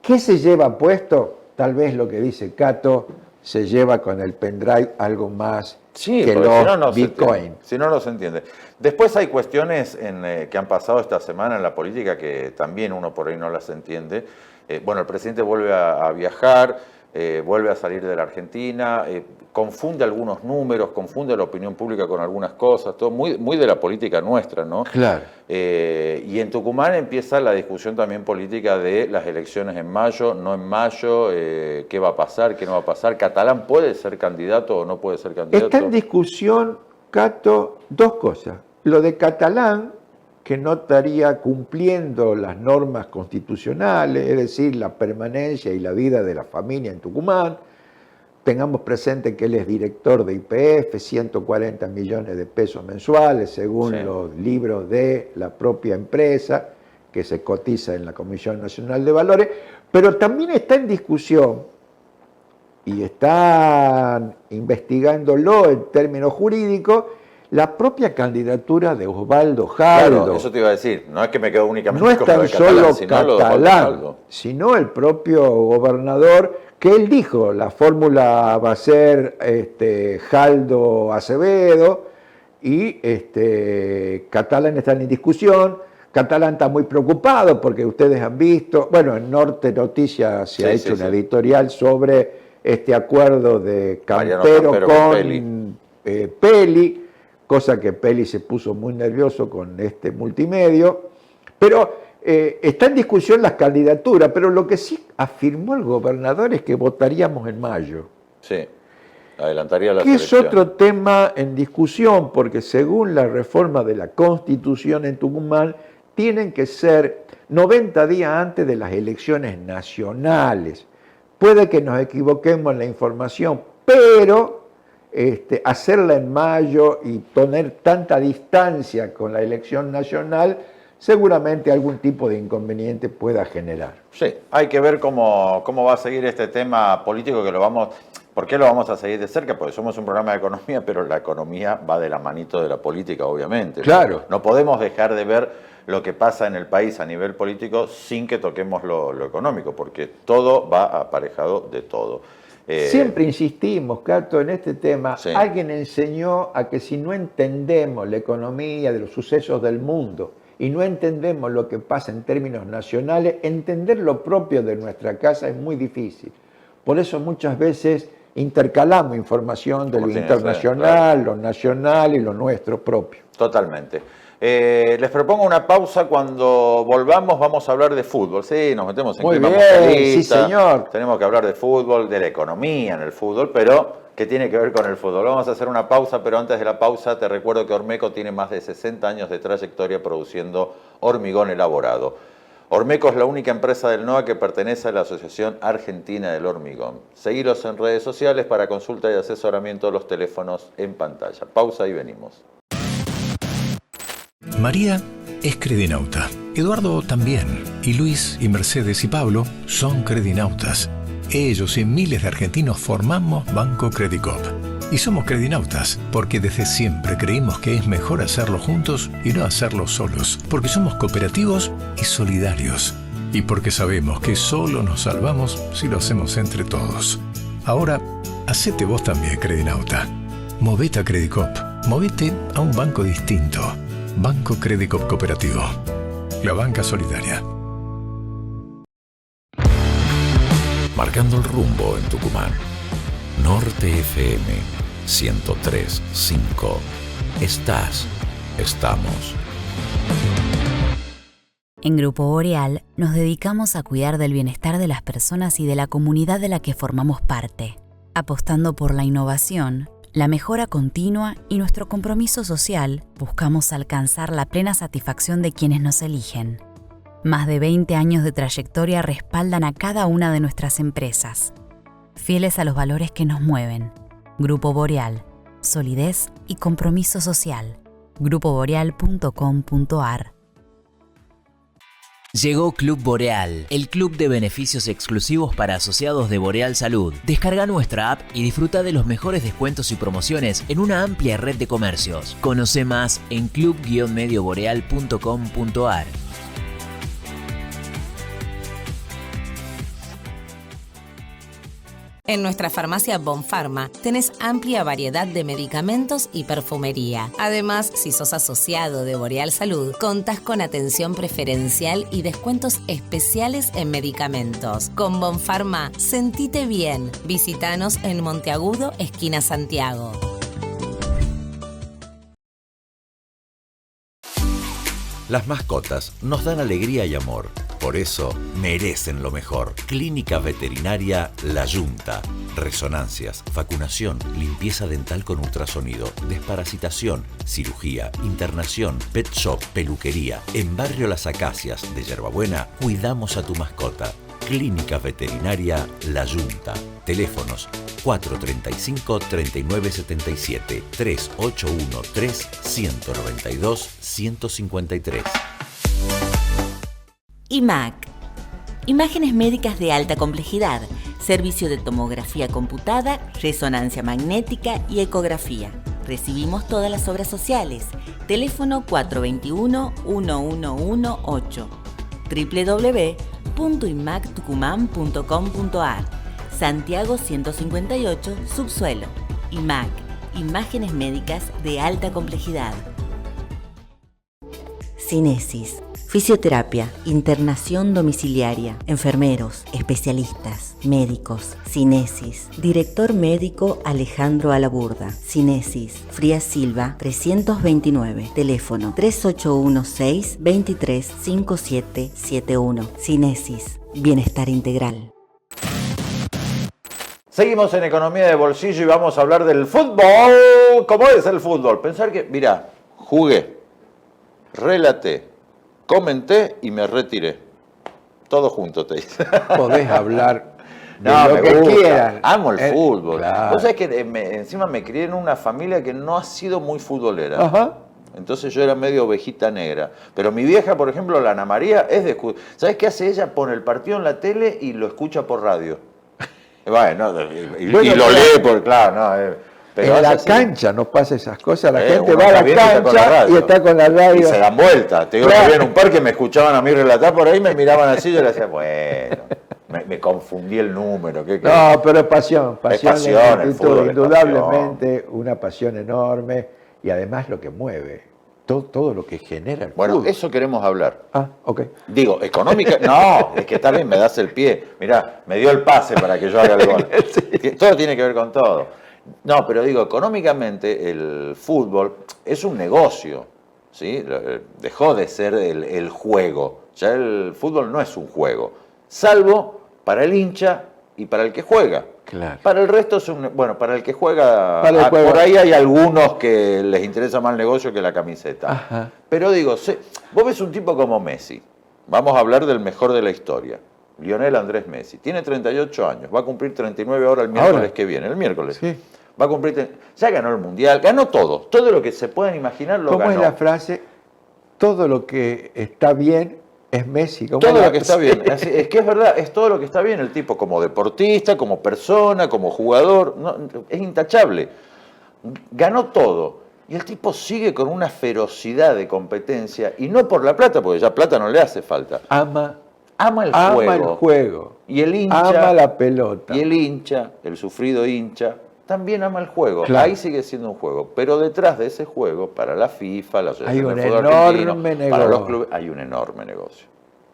¿Qué se lleva puesto? Tal vez lo que dice Cato, se lleva con el pendrive algo más que los Bitcoin.
Si no, no se entiende. Después hay cuestiones que han pasado esta semana en la política que también uno por ahí no las entiende. Bueno, el presidente vuelve a viajar, vuelve a salir de la Argentina, confunde algunos números, confunde la opinión pública con algunas cosas, todo muy de la política nuestra, ¿no?
Claro.
Y en Tucumán empieza la discusión también política de las elecciones en mayo, no en mayo, qué va a pasar, qué no va a pasar. ¿Catalán puede ser candidato o no puede ser candidato?
Está en discusión, Cato, 2 cosas. Lo de Catalán, que no estaría cumpliendo las normas constitucionales, es decir, la permanencia y la vida de la familia en Tucumán. Tengamos presente que él es director de YPF, 140 millones de pesos mensuales, según los libros de la propia empresa, que se cotiza en la Comisión Nacional de Valores, pero también está en discusión, y están investigándolo en términos jurídicos, la propia candidatura de Osvaldo Jaldo.
Claro, eso te iba a decir, no es que me quedo únicamente
no es tan solo Catalán, sino el propio gobernador, que él dijo, la fórmula va a ser Jaldo Acevedo, y Catalán está en discusión. Catalán está muy preocupado porque ustedes han visto, bueno, en Norte Noticias se ha hecho una editorial sobre este acuerdo de Campero con Peli, cosa que Peli se puso muy nervioso con este multimedio, pero está en discusión las candidaturas, pero lo que sí afirmó el gobernador es que votaríamos en mayo.
Sí, adelantaría la
que es otro tema en discusión, porque según la reforma de la Constitución en Tucumán, tienen que ser 90 días antes de las elecciones nacionales. Puede que nos equivoquemos en la información, pero hacerla en mayo y poner tanta distancia con la elección nacional, seguramente algún tipo de inconveniente pueda generar.
Sí, hay que ver cómo va a seguir este tema político ¿por qué lo vamos a seguir de cerca? Porque somos un programa de economía, pero la economía va de la manito de la política, obviamente.
Claro.
No podemos dejar de ver lo que pasa en el país a nivel político sin que toquemos lo económico, porque todo va aparejado de todo.
Siempre insistimos, Cato, en este tema.
Sí.
Alguien enseñó a que si no entendemos la economía de los sucesos del mundo y no entendemos lo que pasa en términos nacionales, entender lo propio de nuestra casa es muy difícil. Por eso muchas veces intercalamos información de lo internacional, claro, lo nacional y lo nuestro propio.
Totalmente. Les propongo una pausa. Cuando volvamos vamos a hablar de fútbol. Sí, nos metemos en clima mundialista.
Sí, señor.
Tenemos que hablar de fútbol, de la economía en el fútbol, pero ¿qué tiene que ver con el fútbol? Vamos a hacer una pausa, pero antes de la pausa te recuerdo que Ormeco tiene más de 60 años de trayectoria produciendo hormigón elaborado. Ormeco es la única empresa del NOA que pertenece a la Asociación Argentina del Hormigón. Seguilos en redes sociales para consulta y asesoramiento, los teléfonos en pantalla. Pausa y venimos.
María es credinauta, Eduardo también, y Luis y Mercedes y Pablo son credinautas. Ellos y miles de argentinos formamos Banco Credicop. Y somos credinautas porque desde siempre creímos que es mejor hacerlo juntos y no hacerlo solos, porque somos cooperativos y solidarios, y porque sabemos que solo nos salvamos si lo hacemos entre todos. Ahora, hacete vos también credinauta. Movete a Credicop, movete a un banco distinto. Banco Credicop Cooperativo, la banca solidaria.
Marcando el rumbo en Tucumán. Norte FM 103.5. Estamos.
En Grupo Boreal nos dedicamos a cuidar del bienestar de las personas y de la comunidad de la que formamos parte, apostando por la innovación, la mejora continua y nuestro compromiso social. Buscamos alcanzar la plena satisfacción de quienes nos eligen. Más de 20 años de trayectoria respaldan a cada una de nuestras empresas, fieles a los valores que nos mueven. Grupo Boreal, solidez y compromiso social. grupoboreal.com.ar.
Llegó Club Boreal, el club de beneficios exclusivos para asociados de Boreal Salud. Descarga nuestra app y disfruta de los mejores descuentos y promociones en una amplia red de comercios. Conoce más en club-medioboreal.com.ar.
En nuestra farmacia Bonfarma tenés amplia variedad de medicamentos y perfumería. Además, si sos asociado de Boreal Salud, contás con atención preferencial y descuentos especiales en medicamentos. Con Bonfarma, sentite bien. Visítanos en Monteagudo, esquina Santiago.
Las mascotas nos dan alegría y amor. Por eso merecen lo mejor. Clínica Veterinaria La Yunta. Resonancias, vacunación, limpieza dental con ultrasonido, desparasitación, cirugía, internación, pet shop, peluquería. En Barrio Las Acacias de Yerbabuena cuidamos a tu mascota. Clínica Veterinaria La Yunta. Teléfonos 435-3977, 3813-192-153.
IMAC. Imágenes médicas de alta complejidad. Servicio de tomografía computada, resonancia magnética y ecografía. Recibimos todas las obras sociales. Teléfono 421-1118. www.imactucumán.com.ar. Santiago 158, subsuelo. IMAC. Imágenes médicas de alta complejidad. Cinesis. Fisioterapia, internación domiciliaria, enfermeros, especialistas, médicos. Cinesis. Director médico Alejandro Alaburda. Cinesis. Frías Silva 329. Teléfono 3816-235771. Cinesis. Bienestar integral.
Seguimos en Economía de Bolsillo y vamos a hablar del fútbol. ¿Cómo es el fútbol? Pensar que, mira, jugué, relaté, comenté y me retiré. Todo junto, te dice.
Podés hablar de
No,
lo
me
que
gusta.
quieran.
Amo el fútbol.
Claro.
Vos sabés que encima me crié en una familia que no ha sido muy futbolera.
Ajá.
Entonces yo era medio ovejita negra. Pero mi vieja, por ejemplo, la Ana María, es de... ¿Sabés qué hace ella? Pone el partido en la tele y lo escucha por radio. Bueno, y lo lee por... Claro, no... pero
en la
así.
cancha no pasa esas cosas, la gente
Uno
va a la
está viendo y está con la
cancha
radio.
y está con la radio.
Y se dan vuelta. Te digo que había en un parque, me escuchaban a mí relatar por ahí, me miraban así y yo le decía, bueno, me confundí el número. ¿Qué
No, pero es pasión, pasión,
pasión,
en
el
actitud,
fútbol es
indudablemente una pasión enorme y además lo que mueve, todo lo que genera el
Bueno,
fútbol.
eso queremos hablar.
Ah, ok.
Digo, económica, no, es que está bien, me das el pie. Mirá, me dio el pase para que yo haga el gol. Todo tiene que ver con todo. No, pero digo, económicamente el fútbol es un negocio, ¿sí? Dejó de ser el juego. Ya el fútbol no es un juego, salvo para el hincha y para el que juega.
Claro.
Para el resto es un... Bueno, para el que juega,
Para el juego.
por ahí hay algunos que les interesa más el negocio que la camiseta.
Ajá.
Pero digo, vos ves un tipo como Messi, vamos a hablar del mejor de la historia, Lionel Andrés Messi, tiene 38 años, va a cumplir 39 ahora el miércoles que viene, el miércoles.
Sí.
Va a cumplir, ya ganó el Mundial, ganó todo lo que se puedan imaginar lo
¿Cómo
ganó.
es la frase? Todo lo que está bien es Messi. ¿Cómo
Todo
la-
lo que está bien, es que es verdad, es todo lo que está bien el tipo como deportista, como persona, como jugador, no, es intachable. Ganó todo. Y el tipo sigue con una ferocidad de competencia, y no por la plata, porque ya plata no le hace falta.
Ama
El
el juego.
Y el hincha,
Ama la pelota.
y el hincha, el sufrido hincha, también ama el juego.
Claro.
Ahí sigue siendo un juego. Pero detrás de ese juego, para la FIFA, la Asociación
Hay
de
un
Fútbol Argentino,
enorme
para los
negocio.
clubes, hay un enorme negocio.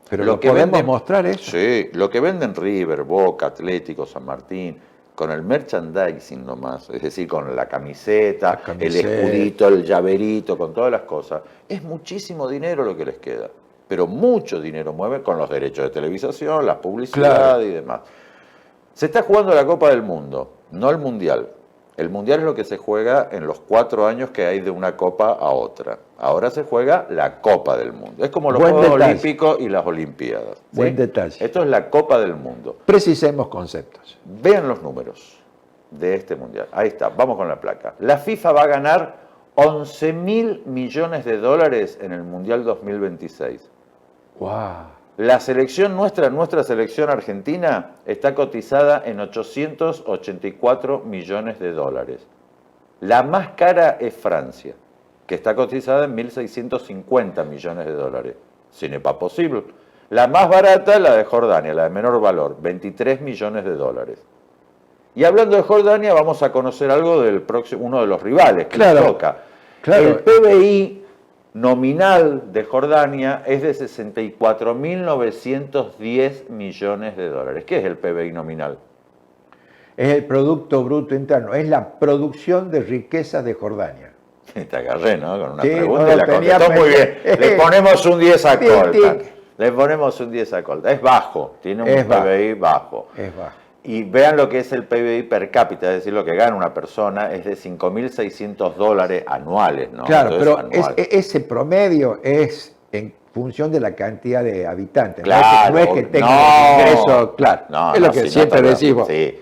Pero lo podemos mostrar eso.
Sí, lo que venden River, Boca, Atlético, San Martín, con el merchandising nomás, es decir, con la camiseta, el escudito, el llaverito, con todas las cosas, es muchísimo dinero lo que les queda. Pero mucho dinero mueve con los derechos de televisación, las publicidades
Claro.
y demás. Se está jugando la Copa del Mundo, no el Mundial. El Mundial es lo que se juega en los 4 años que hay de una Copa a otra. Ahora se juega la Copa del Mundo. Es como los
Buen
Juegos
detalle.
Olímpicos y las Olimpiadas. ¿sí?
Buen detalle.
Esto es la Copa del Mundo.
Precisemos conceptos.
Vean los números de este Mundial. Ahí está, vamos con la placa. La FIFA va a ganar 11.000 millones de dólares en el Mundial 2026.
¡Wow!
La selección nuestra selección argentina, está cotizada en 884 millones de dólares. La más cara es Francia, que está cotizada en 1.650 millones de dólares. Ce n'est pas possible. La más barata es la de Jordania, la de menor valor, 23 millones de dólares. Y hablando de Jordania, vamos a conocer algo del próximo, uno de los rivales que
Claro,
nos toca.
claro.
El PBI nominal de Jordania es de 64.910 millones de dólares. ¿Qué es el PBI nominal?
Es el Producto Bruto Interno, es la producción de riquezas de Jordania.
Te agarré, ¿no? Con una
Sí,
pregunta
no
y
lo
la
tenía
contestó muy bien.
pendiente.
Le ponemos un 10 a
Tic,
Colta.
tic.
Le ponemos un 10 a Colta. Es bajo, tiene un
Es
PBI bajo.
Es bajo.
Y vean lo que es el PBI per cápita, es decir, lo que gana una persona es de 5.600 dólares anuales, ¿no?
Claro,
Entonces,
pero
anual.
ese promedio es en función de la cantidad de habitantes.
Claro,
no es que tenga
no.
un ingreso, claro.
No,
es lo
no,
que
si no,
siempre
está
decimos.
bien,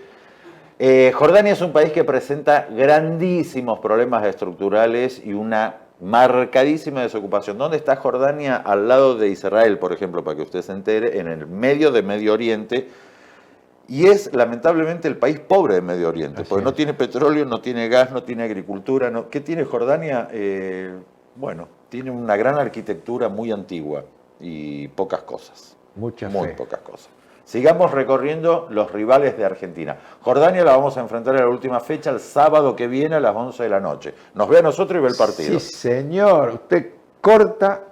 sí. Jordania es un país que presenta grandísimos problemas estructurales y una marcadísima desocupación. ¿Dónde está Jordania? Al lado de Israel, por ejemplo, para que usted se entere, en el medio de Medio Oriente. Y es lamentablemente el país pobre de Medio Oriente,
Así
porque no
es.
tiene petróleo, no tiene gas, no tiene agricultura. No. ¿Qué tiene Jordania? Bueno, tiene una gran arquitectura muy antigua y pocas cosas.
Mucha
Muy
fe.
pocas cosas. Sigamos recorriendo los rivales de Argentina. Jordania la vamos a enfrentar en la última fecha, el sábado que viene a las 11 de la noche. Nos ve a nosotros y ve el partido.
Sí, señor. Usted corta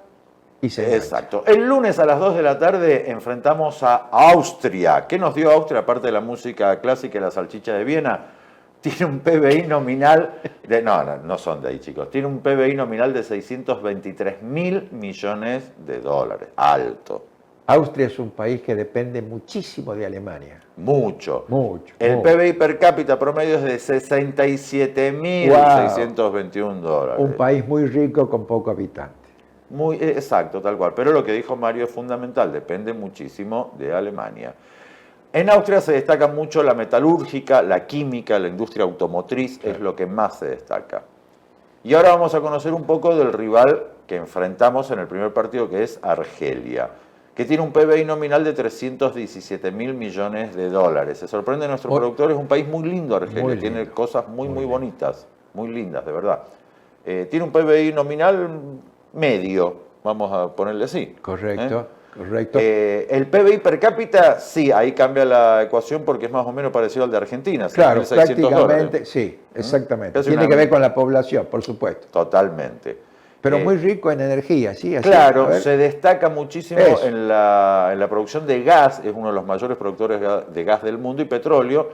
y se engancha.
Exacto. El lunes a las 2 de la tarde enfrentamos a Austria. ¿Qué nos dio Austria aparte de la música clásica y la salchicha de Viena? Tiene un PBI nominal de... No son de ahí, chicos. Tiene un PBI nominal de 623.000 millones de dólares. Alto.
Austria es un país que depende muchísimo de Alemania.
Mucho.
Mucho.
El
mucho.
PBI per cápita promedio es de 67.621 dólares.
Un país muy rico con poco habitante.
Exacto, tal cual. Pero lo que dijo Mario es fundamental, depende muchísimo de Alemania. En Austria se destaca mucho la metalúrgica, la química, la industria automotriz, es lo que más se destaca. Y ahora vamos a conocer un poco del rival que enfrentamos en el primer partido, que es Argelia, que tiene un PBI nominal de 317 mil millones de dólares. Se sorprende nuestro productor, es un país muy lindo Argelia, tiene cosas muy bonitas, muy lindas, de verdad. Tiene un PBI nominal medio, vamos a ponerle así.
Correcto. Correcto.
El PBI per cápita, sí, ahí cambia la ecuación porque es más o menos parecido al de Argentina.
Claro, prácticamente,
$600.
sí, exactamente. Tiene que ver con la población, por supuesto.
Totalmente.
Pero muy rico en energía, ¿sí? Así,
claro, se destaca muchísimo en la producción de gas, es uno de los mayores productores de gas del mundo y petróleo,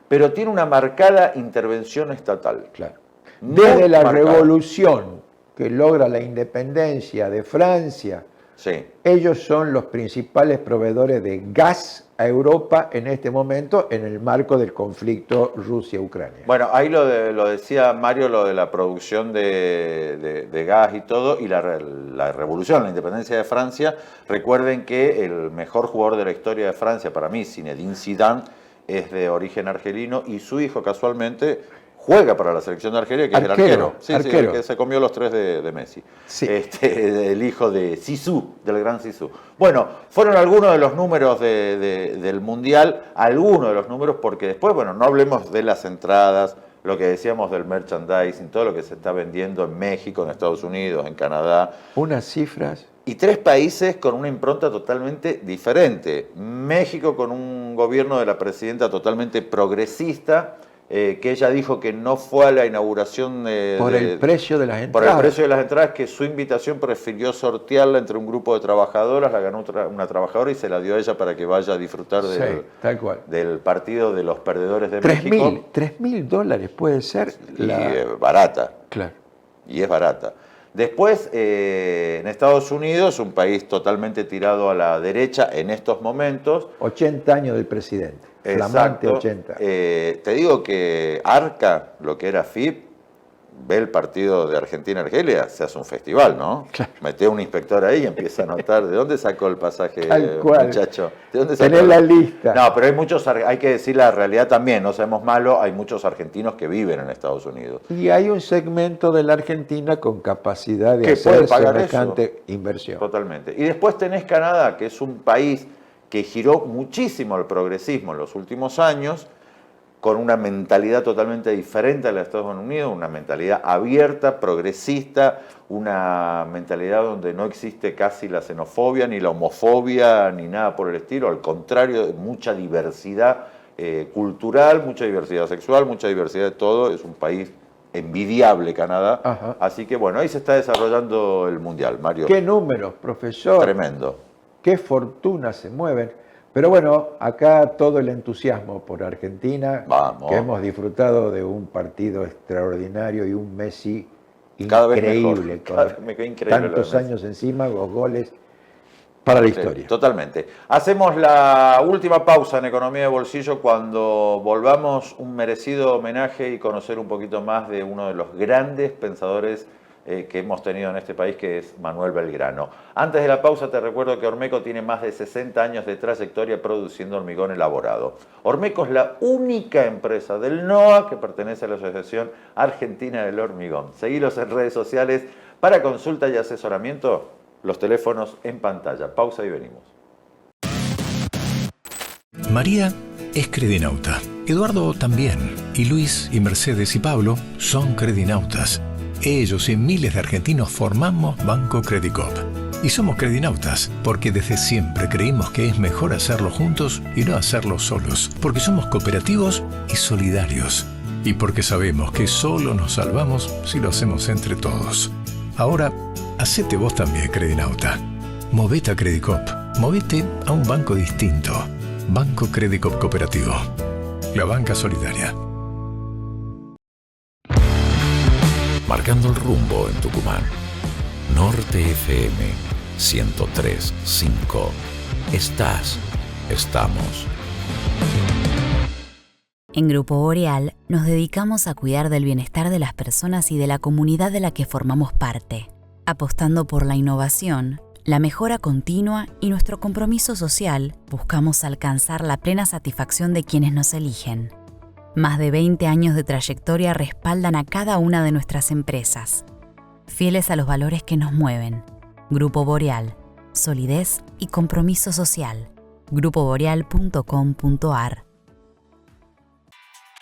pero tiene una marcada intervención estatal.
Claro. Desde la revolución que logra la independencia de Francia,
sí,
ellos son los principales proveedores de gas a Europa en este momento en el marco del conflicto Rusia-Ucrania.
Bueno, ahí lo decía Mario, lo de la producción de gas y todo, y la revolución, la independencia de Francia. Recuerden que el mejor jugador de la historia de Francia, para mí, Zinedine Zidane, es de origen argelino y su hijo casualmente juega para la selección de Argelia, que es el arquero. Sí, sí, el que se comió los 3 de Messi.
Sí.
El hijo de Zizou, del gran Zizou. Bueno, fueron algunos de los números del Mundial, algunos de los números, porque después, bueno, no hablemos de las entradas, lo que decíamos del merchandising, todo lo que se está vendiendo en México, en Estados Unidos, en Canadá.
Unas cifras.
Y 3 países con una impronta totalmente diferente. México con un gobierno de la presidenta totalmente progresista, que ella dijo que no fue a la inauguración
por el precio de las entradas.
Por el precio de las entradas, que su invitación prefirió sortearla entre un grupo de trabajadoras, la ganó una trabajadora y se la dio a ella para que vaya a disfrutar
tal cual,
del partido de los perdedores de México.
$3.000 puede ser.
Y barata.
Claro.
Y es barata. Después, en Estados Unidos, un país totalmente tirado a la derecha en estos momentos.
80 años del presidente. Flamante 80.
Te digo que Arca, lo que era FIP, ve el partido de Argentina-Argelia, se hace un festival, ¿no?
Claro.
Mete a un inspector ahí y empieza a anotar de dónde sacó el pasaje, muchacho. ¿De dónde sacó?
Tenés la lista.
No, pero hay muchos, hay que decir la realidad también, no seamos malos, hay muchos argentinos que viven en Estados Unidos.
Y hay un segmento de la Argentina con capacidad de hacer semejante inversión.
Totalmente. Y después tenés Canadá, que es un país que giró muchísimo al progresismo en los últimos años, con una mentalidad totalmente diferente a la de Estados Unidos, una mentalidad abierta, progresista, una mentalidad donde no existe casi la xenofobia, ni la homofobia, ni nada por el estilo, al contrario, mucha diversidad cultural, mucha diversidad sexual, mucha diversidad de todo, es un país envidiable Canadá. Ajá. Así que bueno, ahí se está desarrollando el Mundial, Mario.
¿Qué números, profesor?
Tremendo.
Qué fortunas se mueven. Pero bueno, acá todo el entusiasmo por Argentina, que hemos disfrutado de un partido extraordinario y un Messi increíble, con tantos años encima, 2 goles para la historia.
Totalmente. Hacemos la última pausa en Economía de Bolsillo. Cuando volvamos, un merecido homenaje y conocer un poquito más de uno de los grandes pensadores que hemos tenido en este país, que es Manuel Belgrano. Antes de la pausa te recuerdo que Ormeco tiene más de 60 años de trayectoria produciendo hormigón elaborado. Ormeco es la única empresa del NOA que pertenece a la Asociación Argentina del Hormigón. Seguilos en redes sociales para consulta y asesoramiento. Los teléfonos en pantalla. Pausa y venimos.
María es credinauta. Eduardo también. Y Luis y Mercedes y Pablo son credinautas. Ellos y miles de argentinos formamos Banco Credicop. Y somos credinautas porque desde siempre creímos que es mejor hacerlo juntos y no hacerlo solos. Porque somos cooperativos y solidarios. Y porque sabemos que solo nos salvamos si lo hacemos entre todos. Ahora, hacete vos también credinauta. Movete a Credicop. Movete a un banco distinto. Banco Credicop Cooperativo. La banca solidaria.
Marcando el rumbo en Tucumán. Norte FM 103.5. Estamos.
En Grupo Boreal nos dedicamos a cuidar del bienestar de las personas y de la comunidad de la que formamos parte, Apostando por la innovación, la mejora continua y nuestro compromiso social, buscamos alcanzar la plena satisfacción de quienes nos eligen. Más de 20 años de trayectoria respaldan a cada una de nuestras empresas. Fieles a los valores que nos mueven. Grupo Boreal. Solidez y compromiso social. grupoboreal.com.ar.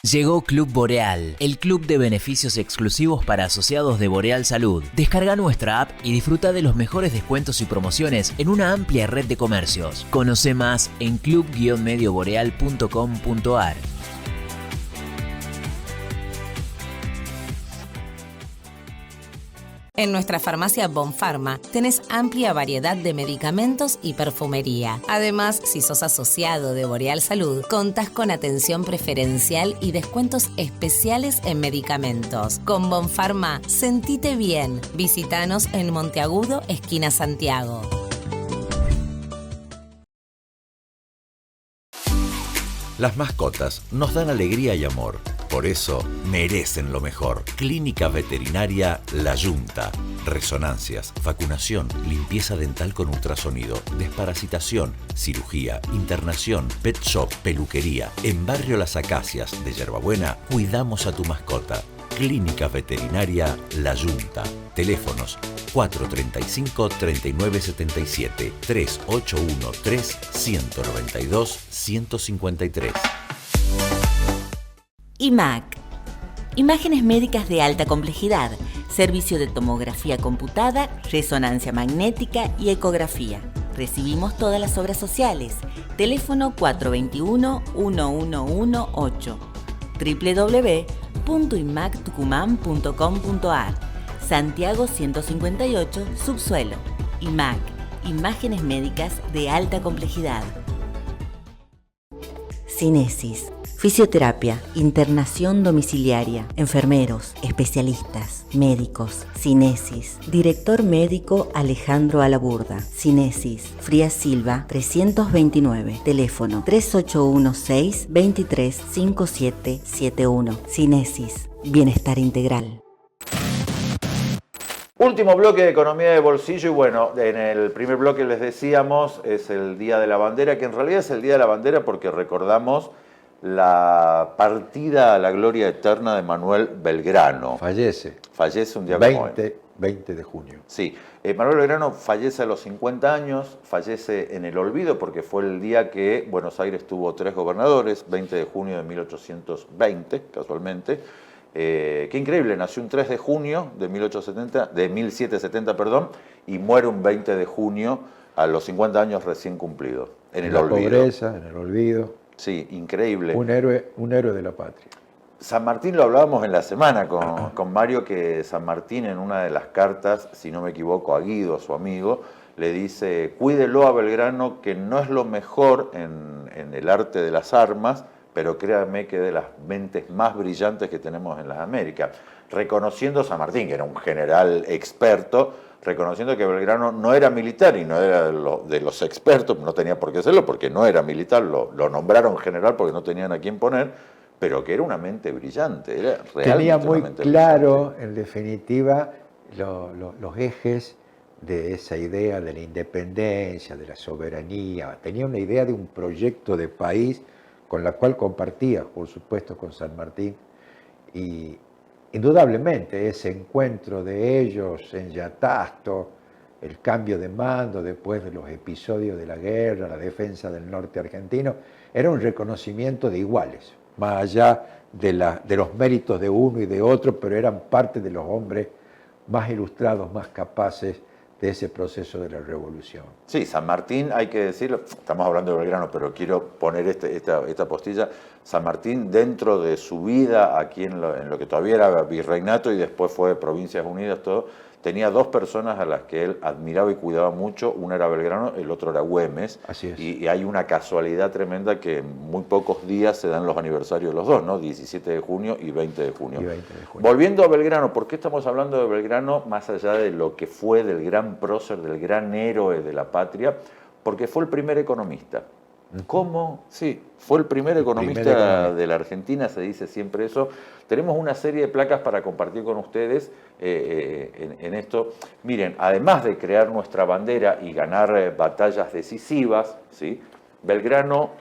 Llegó Club Boreal, el club de beneficios exclusivos para asociados de Boreal Salud. Descarga nuestra app y disfruta de los mejores descuentos y promociones en una amplia red de comercios. Conoce más en club-medioboreal.com.ar.
En nuestra farmacia Bonfarma tenés amplia variedad de medicamentos y perfumería. Además, si sos asociado de Boreal Salud, contás con atención preferencial y descuentos especiales en medicamentos. Con Bonfarma, sentite bien. Visítanos en Monteagudo, esquina Santiago.
Las mascotas nos dan alegría y amor. Por eso merecen lo mejor. Clínica Veterinaria La Yunta. Resonancias, vacunación, limpieza dental con ultrasonido, desparasitación, cirugía, internación, pet shop, peluquería. En Barrio Las Acacias de Yerbabuena cuidamos a tu mascota. Clínica Veterinaria La Yunta. Teléfonos 435-3977, 3813-192-153.
IMAC. Imágenes médicas de alta complejidad, servicio de tomografía computada, resonancia magnética y ecografía. Recibimos todas las obras sociales. Teléfono 421-1118. www.imactucumán.com.ar. Santiago 158, subsuelo. IMAC. Imágenes médicas de alta complejidad. Cinesis. Fisioterapia, internación domiciliaria, enfermeros, especialistas, médicos. Cinesis. Director médico Alejandro Alaburda. Cinesis. Frías Silva 329. Teléfono 3816-235771. Cinesis. Bienestar integral.
Último bloque de economía de bolsillo y bueno, en el primer bloque les decíamos es el Día de la Bandera, que en realidad es el Día de la Bandera porque recordamos la partida a la gloria eterna de Manuel Belgrano.
Fallece
un día como hoy.
20 de junio.
Sí, Manuel Belgrano fallece a los 50 años, fallece en el olvido porque fue el día que Buenos Aires tuvo 3 gobernadores, 20 de junio de 1820, casualmente. Qué increíble, nació un 3 de junio de 1770, y muere un 20 de junio a los 50 años recién cumplidos, en el olvido.
En la pobreza, en el olvido.
Sí, increíble.
Un héroe de la patria.
San Martín lo hablábamos en la semana con Mario, que San Martín en una de las cartas, si no me equivoco, a Guido, a su amigo, le dice, cuídelo a Belgrano, que no es lo mejor en el arte de las armas, pero créanme que de las mentes más brillantes que tenemos en las Américas. Reconociendo San Martín, que era un general experto, reconociendo que Belgrano no era militar y no era de los expertos, no tenía por qué serlo porque no era militar, lo nombraron general porque no tenían a quién poner, pero que era una mente brillante, era realmente
tenía muy
una mente
claro,
brillante.
en definitiva, los ejes de esa idea de la independencia, de la soberanía. Tenía una idea de un proyecto de país con la cual compartía, por supuesto, con San Martín, y indudablemente ese encuentro de ellos en Yatasto, el cambio de mando después de los episodios de la guerra, la defensa del norte argentino, era un reconocimiento de iguales, más allá de los méritos de uno y de otro, pero eran parte de los hombres más ilustrados, más capaces de ese proceso de la revolución.
Sí, San Martín, hay que decirlo, estamos hablando de Belgrano, pero quiero poner esta postilla. San Martín, dentro de su vida aquí en lo que todavía era virreinato y después fue Provincias Unidas, todo, tenía 2 personas a las que él admiraba y cuidaba mucho. Una era Belgrano, el otro era Güemes.
Así es.
Y hay una casualidad tremenda que en muy pocos días se dan los aniversarios de los dos, ¿no? 17 de junio y 20 de junio. Volviendo a Belgrano, ¿por qué estamos hablando de Belgrano más allá de lo que fue del gran prócer, del gran héroe de la patria? Porque fue el primer economista. ¿Cómo? Sí, fue el primer economista de la Argentina, se dice siempre eso. Tenemos una serie de placas para compartir con ustedes en esto. Miren, además de crear nuestra bandera y ganar batallas decisivas, ¿sí? Belgrano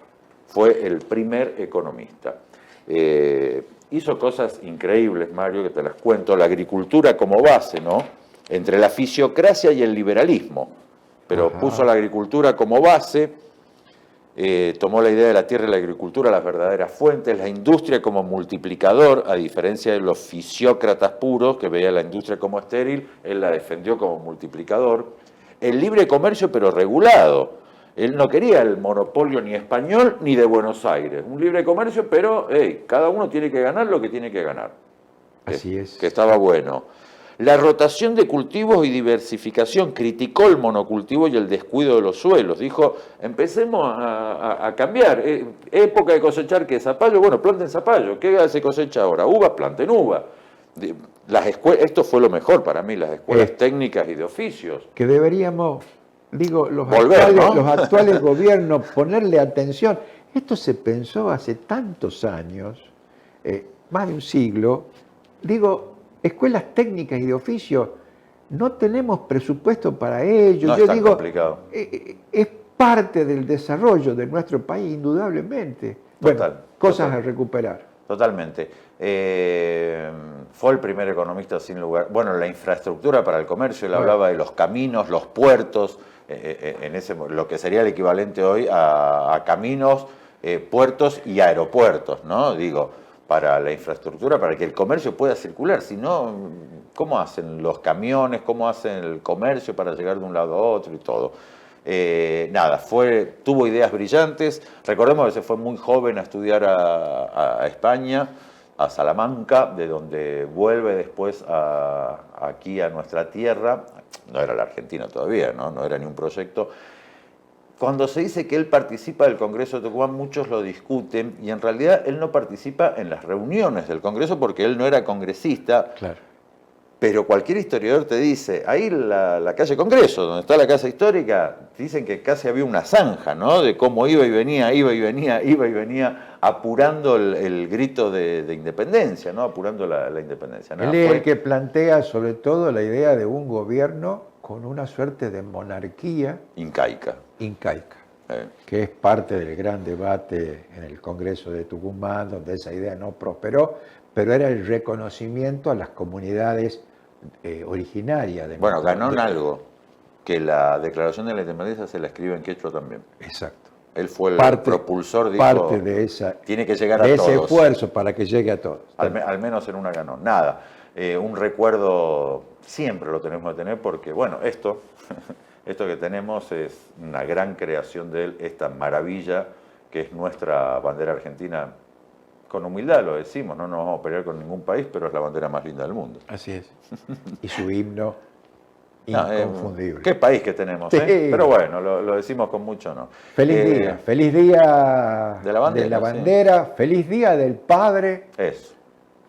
fue el primer economista. Hizo cosas increíbles, Mario, que te las cuento. La agricultura como base, ¿no? Entre la fisiocracia y el liberalismo. Pero puso la agricultura como base. Tomó la idea de la tierra y la agricultura, las verdaderas fuentes, la industria como multiplicador, a diferencia de los fisiócratas puros que veían la industria como estéril, él la defendió como multiplicador. El libre comercio pero regulado, él no quería el monopolio ni español ni de Buenos Aires, un libre comercio pero cada uno tiene que ganar lo que tiene que ganar.
Así es.
Que estaba bueno. La rotación de cultivos y diversificación, criticó el monocultivo y el descuido de los suelos. Dijo, empecemos a cambiar. Época de cosechar, ¿qué? Zapallo, bueno, planten zapallo. ¿Qué se cosecha ahora? Uva, planten uva. Esto fue lo mejor para mí, las escuelas técnicas y de oficios.
Que deberíamos, digo, los actuales gobiernos ponerle atención. Esto se pensó hace tantos años, más de un siglo. Digo, escuelas técnicas y de oficio, no tenemos presupuesto para ello.
No,
yo
es tan
digo,
complicado.
Es parte del desarrollo de nuestro país, indudablemente. Bueno, cosas a recuperar.
Totalmente. Fue el primer economista sin lugar. Bueno, la infraestructura para el comercio, él hablaba de los caminos, los puertos, lo que sería el equivalente hoy a caminos, puertos y aeropuertos, ¿no? Digo, para la infraestructura, para que el comercio pueda circular. Si no, ¿cómo hacen los camiones? ¿Cómo hacen el comercio para llegar de un lado a otro y todo? Tuvo ideas brillantes. Recordemos que se fue muy joven a estudiar a España, a Salamanca, de donde vuelve después aquí a nuestra tierra. No era la Argentina todavía, no era ni un proyecto. Cuando se dice que él participa del Congreso de Tucumán, muchos lo discuten y en realidad él no participa en las reuniones del Congreso porque él no era congresista. Claro. Pero cualquier historiador te dice, ahí la calle Congreso, donde está la casa histórica, dicen que casi había una zanja, ¿no? De cómo iba y venía, apurando el grito de independencia, ¿no? Apurando la independencia.
Él es el que plantea sobre todo la idea de un gobierno con una suerte de monarquía incaica, que es parte del gran debate en el Congreso de Tucumán, donde esa idea no prosperó, pero era el reconocimiento a las comunidades originarias.
Bueno, ganó en algo, que la Declaración de la Independencia se la escribe en quechua también.
Exacto.
Él fue el propulsor, dijo,
parte de tiene que llegar a todos. De ese esfuerzo para que llegue a todos.
Al menos en una ganó. Nada. Un recuerdo siempre lo tenemos que tener porque, bueno, esto que tenemos es una gran creación de él, esta maravilla que es nuestra bandera argentina. Con humildad lo decimos, no nos vamos a pelear con ningún país, pero es la bandera más linda del mundo.
Así es. Y su himno inconfundible.
Qué país que tenemos, sí. Pero bueno, lo decimos con mucho honor.
Feliz día de la bandera, sí. Feliz día del padre.
Eso.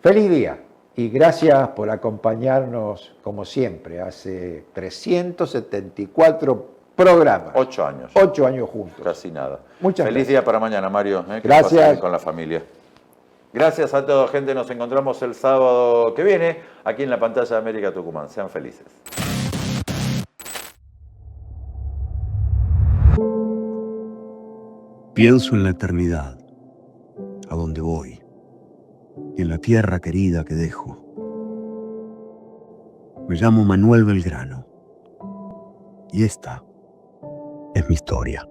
Feliz día. Y gracias por acompañarnos, como siempre, hace 374 programas.
8 años.
8 años juntos.
Casi nada.
Muchas
Feliz día para mañana, Mario. Que
gracias.
Con la familia. Gracias a toda gente. Nos encontramos el sábado que viene aquí en la pantalla de América Tucumán. Sean felices.
Pienso en la eternidad, a donde voy, y en la tierra querida que dejo. Me llamo Manuel Belgrano, y esta es mi historia.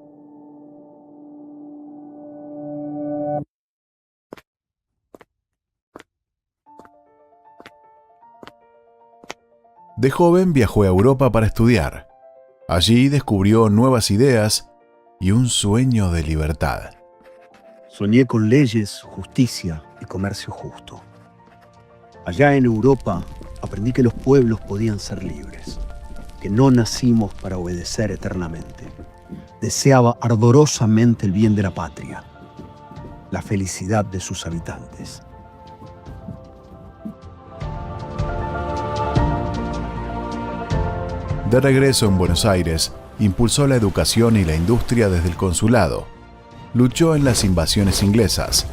De joven viajó a Europa para estudiar. Allí descubrió nuevas ideas y un sueño de libertad.
Soñé con leyes, justicia y comercio justo. Allá en Europa aprendí que los pueblos podían ser libres, que no nacimos para obedecer eternamente. Deseaba ardorosamente el bien de la patria, la felicidad de sus habitantes.
De regreso en Buenos Aires, impulsó la educación y la industria desde el consulado. luchó en las invasiones inglesas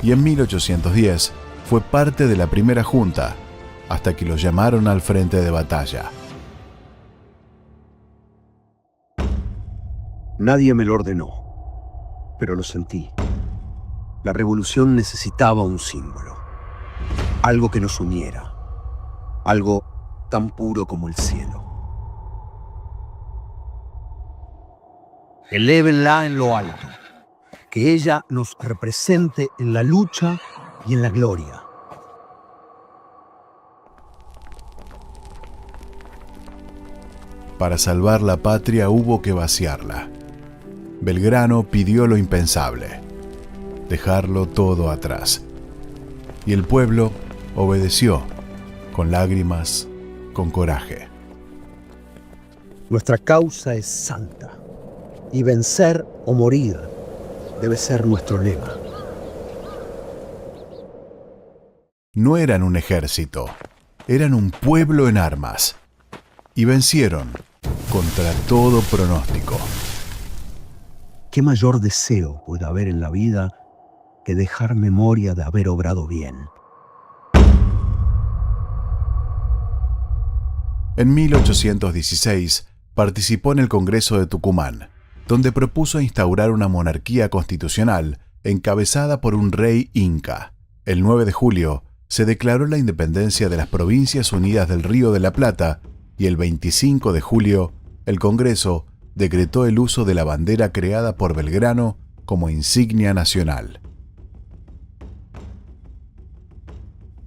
y en 1810 fue parte de la primera junta, hasta que lo llamaron al frente de batalla.
Nadie me lo ordenó, pero lo sentí. La revolución necesitaba un símbolo, algo que nos uniera, algo tan puro como el cielo. Elévenla en lo alto, que ella nos represente en la lucha y en la gloria.
Para salvar la patria hubo que vaciarla. Belgrano pidió lo impensable, dejarlo todo atrás. Y el pueblo obedeció, con lágrimas, con coraje.
Nuestra causa es santa, y vencer o morir debe ser nuestro lema.
No eran un ejército, eran un pueblo en armas. Y vencieron contra todo pronóstico.
¿Qué mayor deseo puede haber en la vida que dejar memoria de haber obrado bien?
En 1816 participó en el Congreso de Tucumán, donde propuso instaurar una monarquía constitucional encabezada por un rey inca. El 9 de julio se declaró la independencia de las Provincias Unidas del Río de la Plata y el 25 de julio el Congreso decretó el uso de la bandera creada por Belgrano como insignia nacional.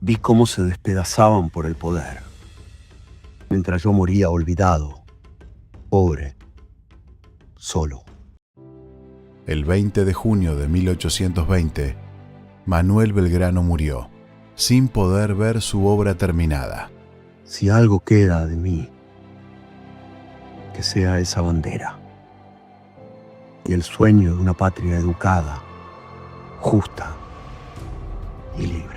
Vi cómo se despedazaban por el poder, mientras yo moría olvidado, pobre, solo.
El 20 de junio de 1820, Manuel Belgrano murió, sin poder ver su obra terminada.
Si algo queda de mí, que sea esa bandera y el sueño de una patria educada, justa y libre.